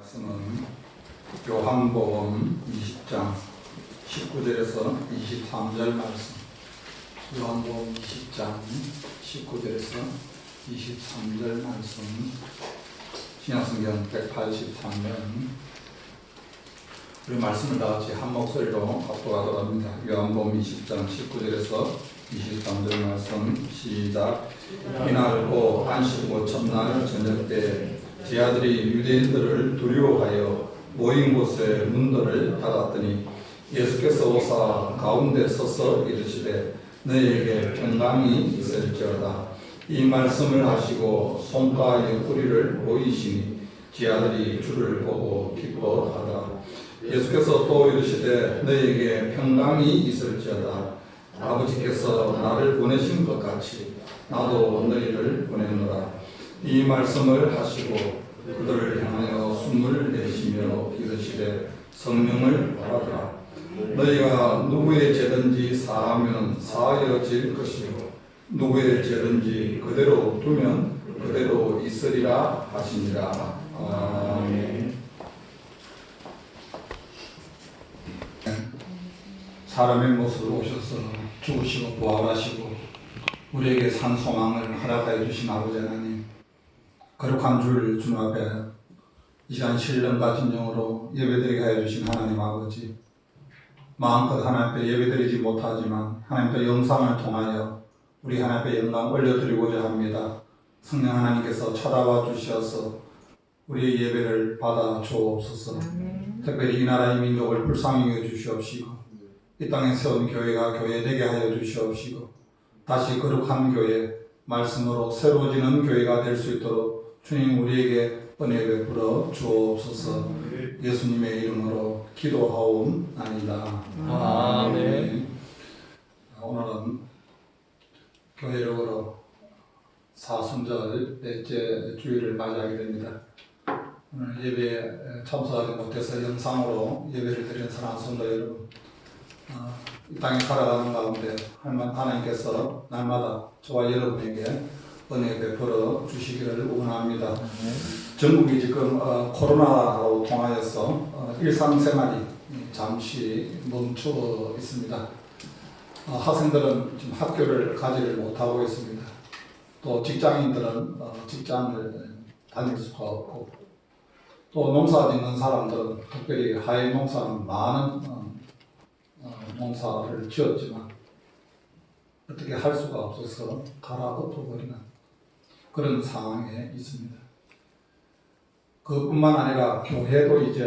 말씀은 요한복음 20장 19절에서 23절 말씀. 요한복음 20장 19절에서 23절 말씀. 신약성경 183면 우리 말씀을 다 같이 한 목소리로 합독하도록 합니다. 요한복음 20장 19절에서 23절 말씀 시작. 이날 곧 안식 후 첫날 저녁 때 제 아들이 유대인들을 두려워하여 모인 곳에 문들을 닫았더니 예수께서 오사 가운데 서서 이르시되 너희에게 평강이 있을지어다. 이 말씀을 하시고 손과 옆구리를 보이시니 제 아들이 주를 보고 기뻐하더라. 예수께서 또 이르시되 너희에게 평강이 있을지어다. 아버지께서 나를 보내신 것 같이 나도 너희를 보내노라. 이 말씀을 하시고 그들을 향하여 숨을 내쉬며 이르시되 성령을 받아라. 너희가 누구의 죄든지 사하면 사하여질 것이요 누구의 죄든지 그대로 두면 그대로 있으리라 하시니라. 아멘. 사람의 모습으로 오셔서 죽으시고 부활하시고 우리에게 산 소망을 허락하여 주신 아버지 하나님, 거룩한 주 앞에 이 시간 신령과 진정으로 예배드리게 하여 주신 하나님 아버지, 마음껏 하나님 앞에 예배드리지 못하지만 하나님 앞에 영상을 통하여 우리 하나님 앞에 영광 올려드리고자 합니다. 성령 하나님께서 찾아와 주셔서 우리의 예배를 받아 주옵소서. 특별히 이 나라의 민족을 불쌍히 여겨 주시옵시고 이 땅에 세운 교회가 교회되게 하여 주시옵시고 다시 거룩한 교회, 말씀으로 새로워지는 교회가 될 수 있도록 주님 우리에게 은혜 베풀어 주옵소서. 예수님의 이름으로 기도하옵나이다. 아멘. 오늘은 교회력으로 사순절 넷째 주일을 맞이하게 됩니다. 오늘 예배에 참석하지 못해서 영상으로 예배를 드리는 사랑하는 성도 여러분, 이 땅에 살아가는 가운데 하나님께서 날마다 저와 여러분에게 은혜 베풀어 주시기를 원합니다. 전국이 지금 코로나로 통하여서 일상생활이 잠시 멈추어 있습니다. 학생들은 지금 학교를 가지를 못하고 있습니다. 또 직장인들은 직장을 다닐 수가 없고, 또 농사 짓는 사람들은 특별히 하해 농사는 많은 농사를 지었지만 어떻게 할 수가 없어서 갈아엎어버리는 그런 상황에 있습니다. 그뿐만 아니라 교회도 이제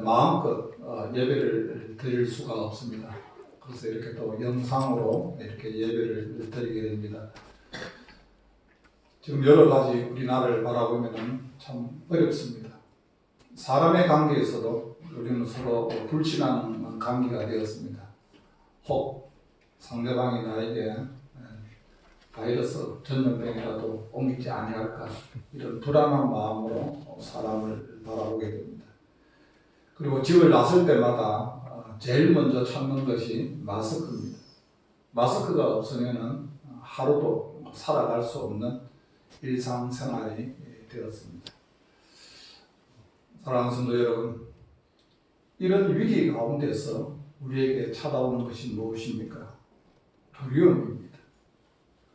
마음껏 예배를 드릴 수가 없습니다. 그래서 이렇게 또 영상으로 이렇게 예배를 드리게 됩니다. 지금 여러 가지 우리나라를 바라보면 참 어렵습니다. 사람의 관계에서도 우리는 서로 불신하는 관계가 되었습니다. 혹 상대방이 나에게 바이러스 전염병이라도 옮기지 아니할까, 이런 불안한 마음으로 사람을 바라보게 됩니다. 그리고 집을 나설 때마다 제일 먼저 찾는 것이 마스크입니다. 마스크가 없으면 하루도 살아갈 수 없는 일상생활이 되었습니다. 사랑하는 성도 여러분, 이런 위기 가운데서 우리에게 찾아오는 것이 무엇입니까? 두려움입니다.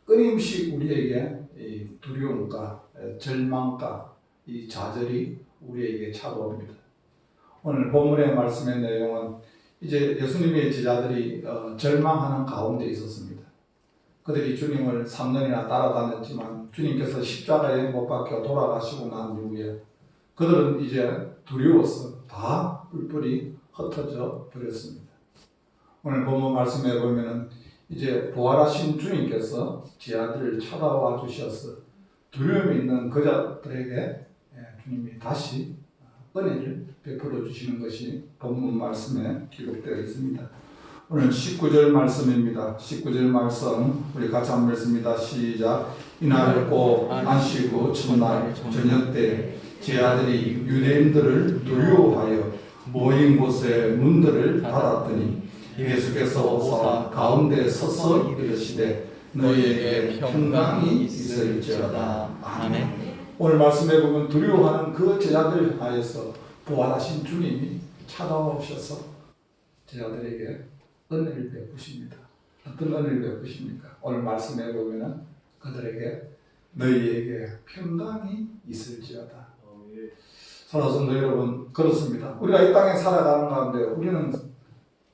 끊임없이 우리에게 이 두려움과 절망과 이 좌절이 우리에게 찾아옵니다. 오늘 본문의 말씀의 내용은 이제 예수님의 제자들이 절망하는 가운데 있었습니다. 그들이 주님을 3년이나 따라다녔지만 주님께서 십자가에 못 박혀 돌아가시고 난 이후에 그들은 이제 두려워서 다 뿔뿔이 흩어져 버렸습니다. 오늘 본문 말씀에 보면은 이제 부활하신 주님께서 제 아들을 찾아와 주셔서 두려움이 있는 그자들에게 주님이 다시 은혜를 베풀어 주시는 것이 본문 말씀에 기록되어 있습니다. 오늘 19절 말씀입니다. 19절 말씀 우리 같이 한번 읽습니다. 시작. 이날 꼭 안식 후 첫날 저녁 때 제 아들이 유대인들을 두려워하여 모인 곳에 문들을 닫았더니 예수께서 오사 가운데 서서 이르시되 너희에게 평강이 있을지어다. 아멘. 오늘 말씀해 보면 두려워하는 그 제자들 하에서 부활하신 주님이 찾아오셔서 제자들에게 은혜를 베푸십니다. 어떤 은혜를 베푸십니까? 오늘 말씀해 보면은 그들에게 너희에게 평강이 있을지어다. 사랑하는 여러분, 그렇습니다. 우리가 이 땅에 살아가는 가운데 우리는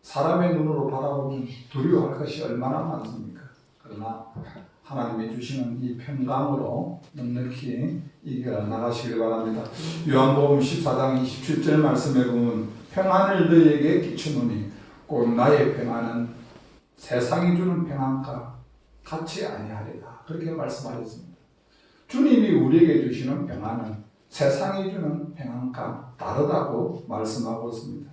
사람의 눈으로 바라보면 두려워할 것이 얼마나 많습니까? 그러나 하나님이 주시는 이 평강으로 넉넉히 이겨 나가시길 바랍니다. 요한복음 14장 27절 말씀에 보면 평안을 너희에게 끼치노니 곧 나의 평안은 세상이 주는 평안과 같이 아니하리라. 그렇게 말씀하셨습니다. 주님이 우리에게 주시는 평안은 세상이 주는 평안과 다르다고 말씀하고 있습니다.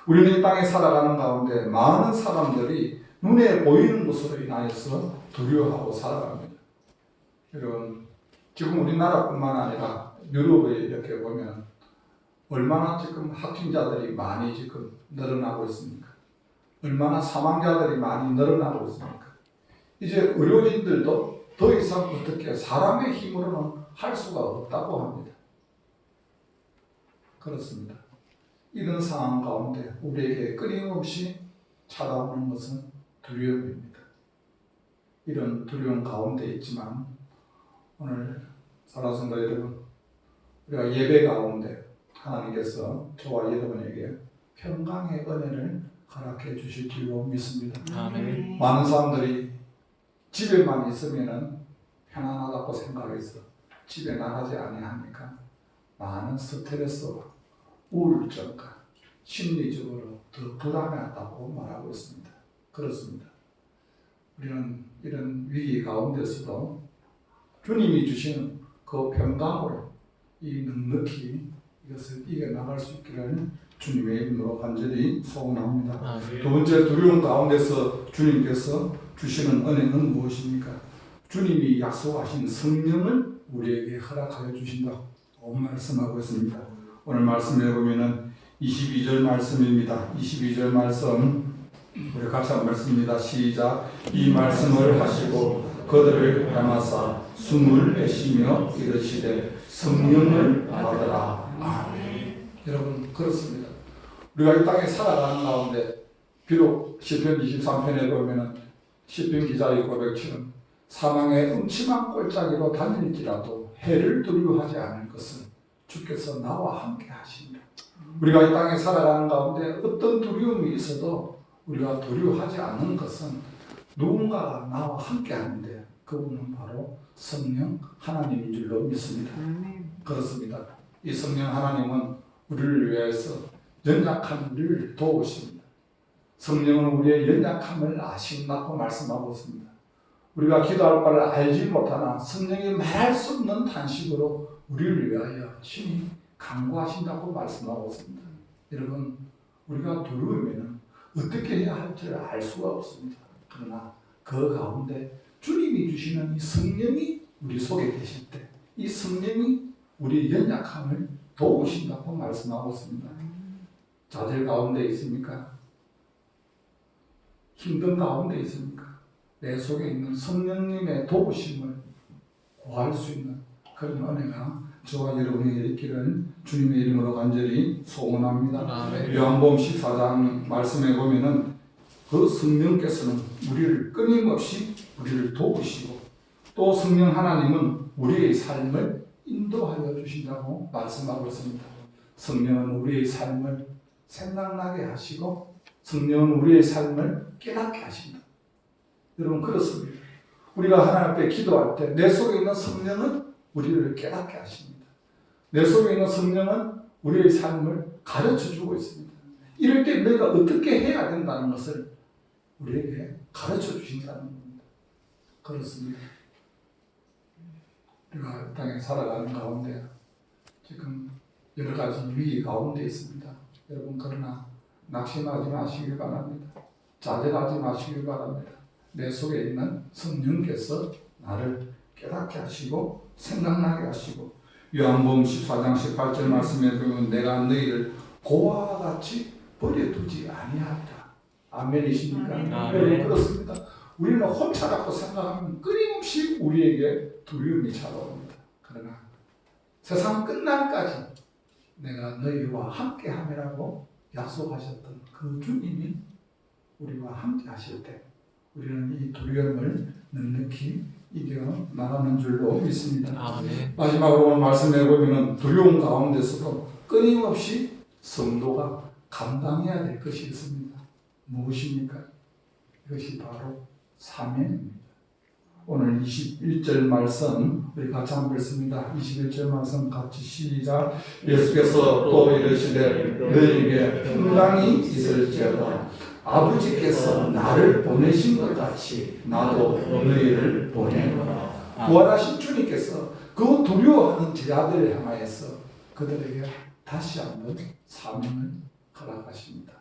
우리는 이 땅에 살아가는 가운데 많은 사람들이 눈에 보이는 것으로 인하여서 두려워하고 살아갑니다. 여러분, 지금 우리나라뿐만 아니라 유럽에 이렇게 보면 얼마나 지금 확진자들이 많이 지금 늘어나고 있습니까? 얼마나 사망자들이 많이 늘어나고 있습니까? 이제 의료진들도 더 이상 어떻게 사람의 힘으로는 할 수가 없다고 합니다. 그렇습니다. 이런 상황 가운데 우리에게 끊임없이 찾아오는 것은 두려움입니다. 이런 두려움 가운데 있지만 오늘 사랑하는 여러분, 우리가 예배 가운데 하나님께서 저와 여러분에게 평강의 은혜를 허락해 주실 줄로 믿습니다. 아멘. 많은 사람들이 집에만 있으면 편안하다고 생각해서 집에 나가지 아니하니까 많은 스트레스와 우울증과 심리적으로 더 불안하다고 말하고 있습니다. 그렇습니다. 우리는 이런 위기 가운데서도 주님이 주시는 그 평강으로 이 넉넉히 이것을 이겨나갈 수 있기를 주님의 이름으로 간절히 소원합니다. 두 번째, 두려움 가운데서 주님께서 주시는 은혜는 무엇입니까? 주님이 약속하신 성령을 우리에게 허락하여 주신다고 말씀하고 있습니다. 오늘 말씀해 보면은 22절 말씀입니다. 22절 말씀 우리 같이 한번 말씀입니다. 시작. 이 말씀을 하시고 그들을 닮아사 숨을 내쉬며 이르시되 성령을 받으라. 아멘. 여러분, 그렇습니다. 우리가 이 땅에 살아가는 가운데 비록 시편 23편에 보면은 시편 기자의 고백처럼 사망의 음침한 골짜기로 다닐지라도 해를 두려워하지 않을 것은 주께서 나와 함께 하신다. 우리가 이 땅에 살아가는 가운데 어떤 두려움이 있어도 우리가 두려워하지 않는 것은 누군가가 나와 함께 하는데 그분은 바로 성령 하나님인 줄로 믿습니다. 그렇습니다. 이 성령 하나님은 우리를 위해서 연약함을 도우십니다. 성령은 우리의 연약함을 아신다고 말씀하고 있습니다. 우리가 기도할 바를 알지 못하나 성령이 말할 수 없는 탄식으로 우리를 위하여 친히 간구하신다고 말씀하고 있습니다. 여러분, 우리가 두려우면 어떻게 해야 할지를 알 수가 없습니다. 그러나 그 가운데 주님이 주시는 이 성령이 우리 속에 계실 때 이 성령이 우리의 연약함을 도우신다고 말씀하고 있습니다. 좌절 가운데 있습니까? 힘든 가운데 있습니까? 내 속에 있는 성령님의 도우심을 구할 수 있는 그런 은혜가 저와 여러분에게 있기를 주님의 이름으로 간절히 소원합니다. 요한복음 14장 말씀에 보면은 그 성령께서는 우리를 끊임없이 우리를 도우시고 또 성령 하나님은 우리의 삶을 인도하여 주신다고 말씀하고 있습니다. 성령은 우리의 삶을 생각나게 하시고 성령은 우리의 삶을 깨닫게 하십니다. 여러분, 그렇습니다. 우리가 하나님 앞에 기도할 때 내 속에 있는 성령은 우리를 깨닫게 하십니다. 내 속에 있는 성령은 우리의 삶을 가르쳐주고 있습니다. 이럴 때 내가 어떻게 해야 된다는 것을 우리에게 가르쳐 주신다는 겁니다. 그렇습니다. 우리가 땅에 살아가는 가운데 지금 여러 가지 위기 가운데 있습니다. 여러분, 그러나 낙심하지 마시길 바랍니다. 좌절하지 마시길 바랍니다. 내 속에 있는 성령께서 나를 깨닫게 하시고 생각나게 하시고 요한복음 14장 18절 말씀에 보면 내가 너희를 고아와 같이 버려두지 아니하리라. 아멘이십니까? 아멘. 그렇습니다. 우리는 혼자라고 생각하면 끊임없이 우리에게 두려움이 찾아옵니다. 그러나 세상 끝날까지 내가 너희와 함께 함이라고 약속하셨던 그 주님이 우리와 함께 하실 때 우리는 이 두려움을 넉넉히 이겨 나가는 줄로 믿습니다. 아멘. 마지막으로 오늘 말씀해 보면 두려움 가운데서도 끊임없이 성도가 감당해야 될 것이 있습니다. 무엇입니까? 이것이 바로 사명입니다. 오늘 21절 말씀 우리 같이 한번 읽습니다. 21절 말씀 같이 시작. 예수께서 또 이르시되 너희에게 평강이 있을지어다. 아버지께서 나를 보내신 것 같이 나도 너희를 보내노라. 부활하신 주님께서 그 두려워하는 제자들을 향하여서 그들에게 다시 한번 사명을 허락하십니다.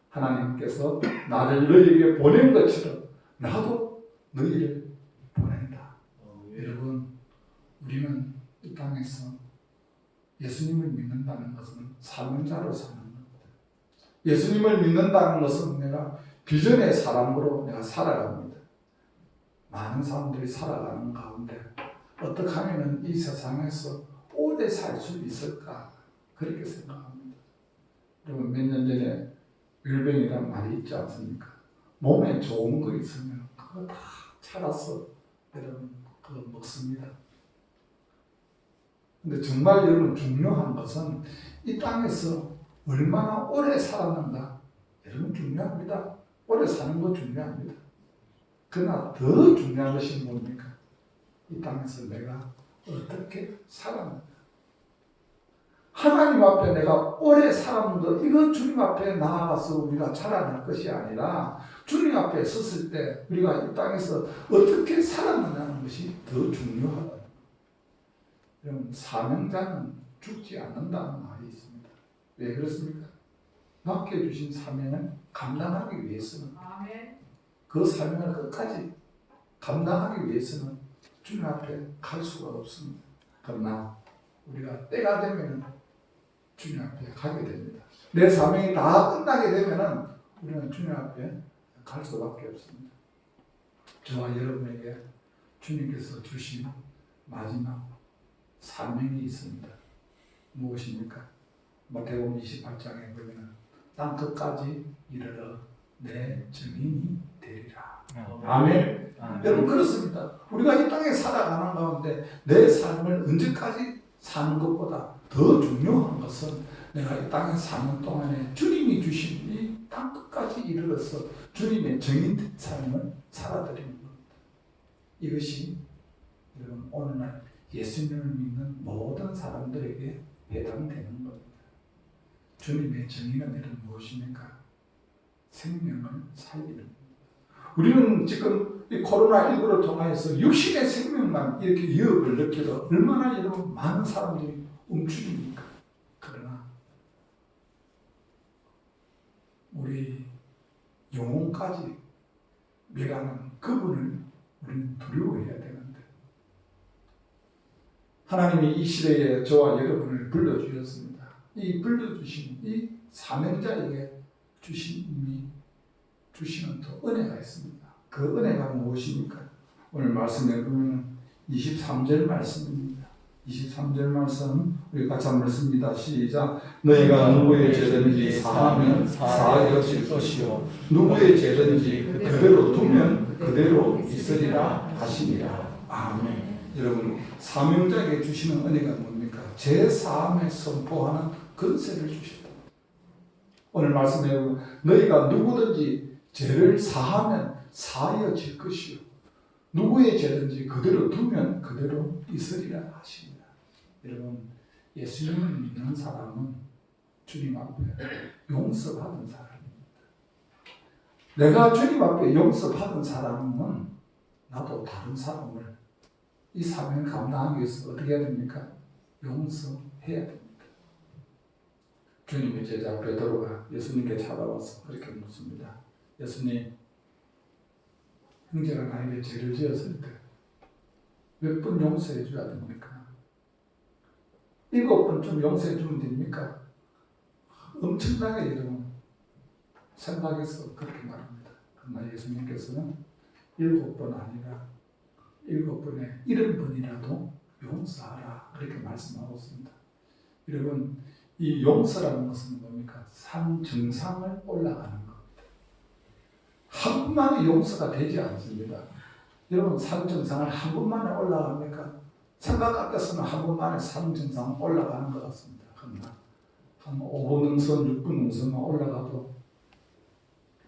하나님께서 나를 너희에게 보낸 것처럼 나도 너희를 보낸다. 여러분, 우리는 이 땅에서 예수님을 믿는다는 것은 사명자로 사는 겁니다. 예수님을 믿는다는 것은 내가 비전의 사람으로 내가 살아갑니다. 많은 사람들이 살아가는 가운데 어떻게 하면 이 세상에서 오래 살 수 있을까 그렇게 생각합니다. 여러분, 몇 년 전에 율병이란 말이 있지 않습니까? 몸에 좋은 거 있으면 그거 다 찾아서 여러분 그거 먹습니다. 근데 정말 여러분 중요한 것은 이 땅에서 얼마나 오래 살았는가 여러분 중요합니다. 오래 사는 거 중요합니다. 그러나 더 중요한 것이 뭡니까? 이 땅에서 내가 어떻게 살았는가. 하나님 앞에 내가 오래 살았는 것, 이거 주님 앞에 나아가서 우리가 자랑할 것이 아니라 주님 앞에 섰을 때 우리가 이 땅에서 어떻게 살았느냐는 것이 더 중요하다. 여러분, 사명자는 죽지 않는다는 말이 있습니다. 왜 그렇습니까? 맡겨주신 사명을 감당하기 위해서는 그 사명을 끝까지 감당하기 위해서는 주님 앞에 갈 수가 없습니다. 그러나 우리가 때가 되면 주님 앞에 가게 됩니다. 내 사명이 다 끝나게 되면은 우리는 주님 앞에 갈 수밖에 없습니다. 저와 여러분에게 주님께서 주신 마지막 사명이 있습니다. 무엇입니까? 마태복음 28장에 보면 땅 끝까지 이르러 내 증인이 되리라. 아멘. 여러분 그렇습니다. 우리가 이 땅에 살아가는 가운데 내 삶을 언제까지 사는 것보다 더 중요한 것은 내가 이 땅에 사는 동안에 주님이 주신 이 땅 끝까지 이르러서 주님의 정인 삶을 살아드리는 겁니다. 이것이 여러분 오늘날 예수님을 믿는 모든 사람들에게 해당되는 겁니다. 주님의 정의는 이런 무엇입니까? 생명을 살리는 겁니다. 우리는 지금 이 코로나19를 통해서 육신의 생명만 이렇게 위협을 느껴도 얼마나 여러분 많은 사람들이 움츠립니까? 그러나 우리 영혼까지 멸하는 그분을 우리는 두려워해야 되는데 하나님이 이 시대에 저와 여러분을 불러주셨습니다. 이 불러주신 이 사명자에게 주시는 또 은혜가 있습니다. 그 은혜가 무엇입니까? 오늘 말씀에 보면 23절 말씀입니다. 23절 말씀 우리 같이 한번 읽습니다. 시작. 너희가 누구의 죄든지 사하면 사하여질 것이요 누구의 죄든지 그대로 두면 그대로 있으리라 하시니라. 아멘. 여러분 사명자에게 주시는 은혜가 뭡니까? 제 사함에 선포하는 권세를 주셨다. 오늘 말씀에 보면 너희가 누구든지 죄를 사하면 사하여질 것이요 누구의 죄든지 그대로 두면 그대로 있으리라 하십니다. 여러분 예수님을 믿는 사람은 주님 앞에 용서받은 사람입니다. 내가 주님 앞에 용서받은 사람은 나도 다른 사람을 이 사명을 감당하기 위해서 어떻게 해야 됩니까? 용서해야 됩니다. 주님의 제자 베드로가 예수님께 찾아와서 그렇게 묻습니다. 예수님, 형제가 나에게 죄를 지었을 때 몇 번 용서해 줘야 됩니까? 7번쯤 용서해 주면 됩니까? 엄청나게 여러분 생각해서 그렇게 말합니다. 그러나 예수님께서는 7번 아니라 7번에 70번이라도 용서하라 그렇게 말씀하고 있습니다. 여러분 이 용서라는 것은 뭡니까? 산 정상을 올라가는 겁니다. 한 번만에 용서가 되지 않습니다. 여러분 산 정상을 한 번만에 올라갑니까? 생각 같아서는 한 번만에 산 정상 올라가는 것 같습니다. 그러나 한 5분 능선, 6분 능선만 올라가도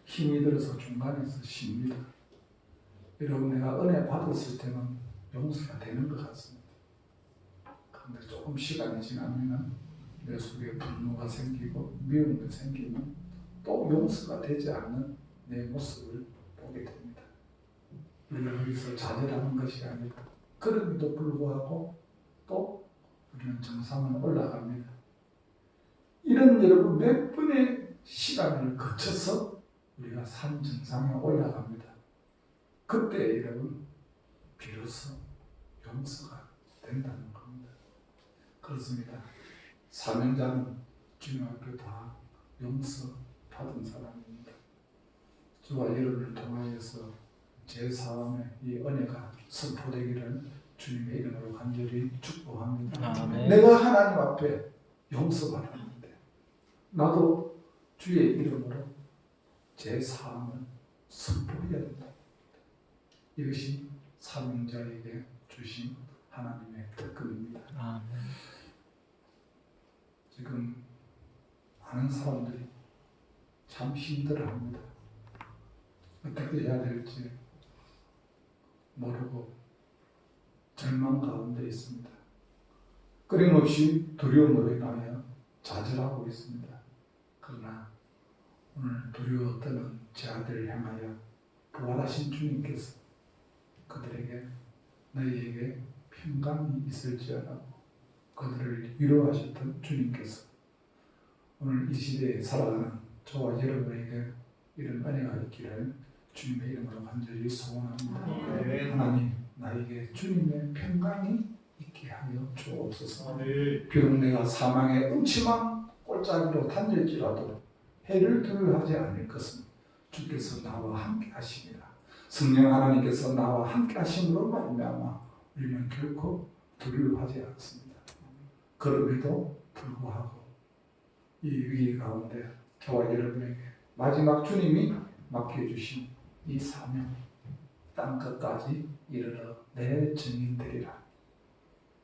힘이 들어서 중간에서 쉽니다. 여러분 내가 은혜 받았을 때는 용서가 되는 것 같습니다. 그런데 조금 시간이 지나면 내 속에 분노가 생기고 미움이 생기면 또 용서가 되지 않는 내 모습을 보게 됩니다. 우리는 여기서 좌절하는 것이 아니라 그럼에도 불구하고 또 우리는 정상을 올라갑니다. 이런 여러분 몇 번의 시간을 거쳐서 우리가 산 정상에 올라갑니다. 그때 여러분 비로소 용서가 된다는 겁니다. 그렇습니다. 사명자는 주님 앞에 다 용서 받은 사람입니다. 저와 여러분을 통하여서 제4왕의 이 은혜가 선포되기를 주님의 이름으로 간절히 축복합니다. 아멘. 내가 하나님 앞에 용서받았는데 나도 주의 이름으로 제4왕을 선포해야 된다. 이것이 사명자에게 주신 하나님의 특권입니다. 아멘. 지금 많은 사람들이 참 힘들어합니다. 어떻게 해야 될지 모르고 절망 가운데 있습니다. 끊임없이 두려움으로 인하여 좌절하고 있습니다. 그러나 오늘 두려워 떠는 제 아들을 향하여 부활하신 주님께서 그들에게 너희에게 평강이 있을지어다 그들을 위로하셨던 주님께서 오늘 이 시대에 살아가는 저와 여러분에게 이런 은혜가 있기를 주님의 이름으로 간절히 소원합니다. 네. 하나님 나에게 주님의 평강이 있게 하여 주옵소서. 비록 내가 사망의 음침한 골짜기로 다닐지라도 해를 두려워하지 않을 것은 주께서 나와 함께 하시니라. 성령 하나님께서 나와 함께 하심으로 말미암아 우리는 결코 두려워하지 않습니다. 그럼에도 불구하고 이 위기 가운데 저와 여러분에게 마지막 주님이 맡겨주신 이 사명 땅 끝까지 이르러 내 증인되리라.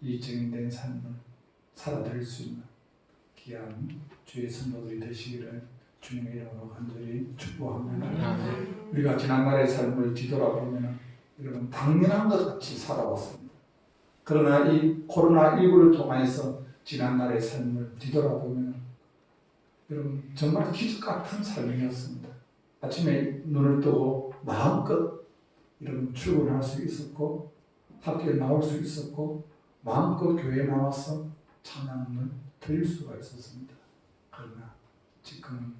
이 증인된 삶을 살아드릴 수 있는 귀한 주의 성도들이 되시기를 주님의 이름으로 간절히 축복합니다. 우리가 지난날의 삶을 뒤돌아보면 여러분 당연한 것 같이 살아왔습니다. 그러나 이 코로나19를 통해서 지난날의 삶을 뒤돌아보면 여러분 정말 기적 같은 삶이었습니다. 아침에 눈을 뜨고 마음껏 여러분 출근할 수 있었고 학교에 나올 수 있었고 마음껏 교회에 나와서 찬양을 드릴 수가 있었습니다. 그러나 지금은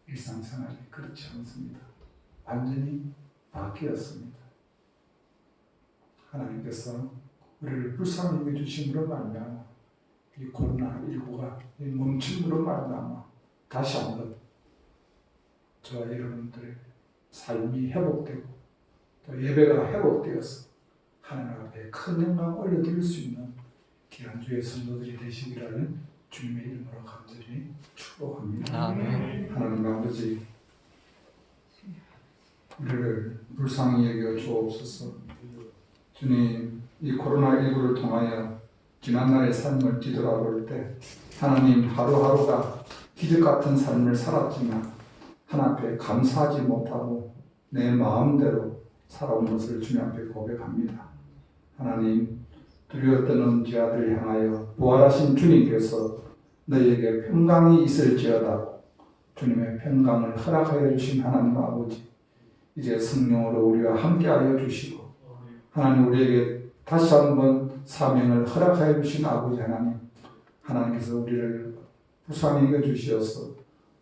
일상생활이 그렇지 않습니다. 완전히 바뀌었습니다. 하나님께서 우리를 불쌍히 여겨주심으로 말미암아 이 코로나19가 멈춤으로 말미암아 다시 한번 저와 여러분들의 삶이 회복되고 또 예배가 회복되어서 하나님 앞에 큰 영광 올려드릴 수 있는 귀한 주의 성도들이 되시기를 주님의 이름으로 간절히 축복합니다. 아멘. 하나님 아버지 우리를 불쌍히 여겨 주옵소서. 주님 이 코로나19를 통하여 지난날의 삶을 뒤돌아볼 때 하나님 하루하루가 기적 같은 삶을 살았지만 하나님 앞에 감사하지 못하고 내 마음대로 살아온 것을 주님 앞에 고백합니다. 하나님 두려워 떠는 제 아들 향하여 부활하신 주님께서 너희에게 평강이 있을지어다 주님의 평강을 허락하여 주신 하나님 아버지 이제 성령으로 우리와 함께하여 주시고 하나님 우리에게 다시 한번 사명을 허락하여 주신 아버지 하나님 하나님께서 우리를 불쌍히 여겨주시어서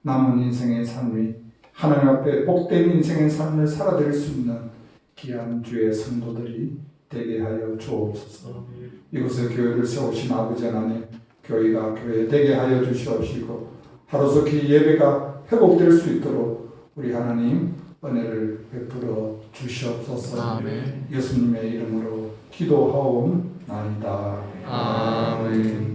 남은 인생의 삶이 하나님 앞에 복된 인생의 삶을 살아드릴 수 있는 귀한 주의 성도들이 되게 하여 주옵소서. 이곳에 교회를 세우신 아버지 하나님 교회가 교회 되게 하여 주시옵시고 하루속히 예배가 회복될 수 있도록 우리 하나님 은혜를 베풀어 주시옵소서. 아멘. 예수님의 이름으로 기도하옵나이다. 아멘.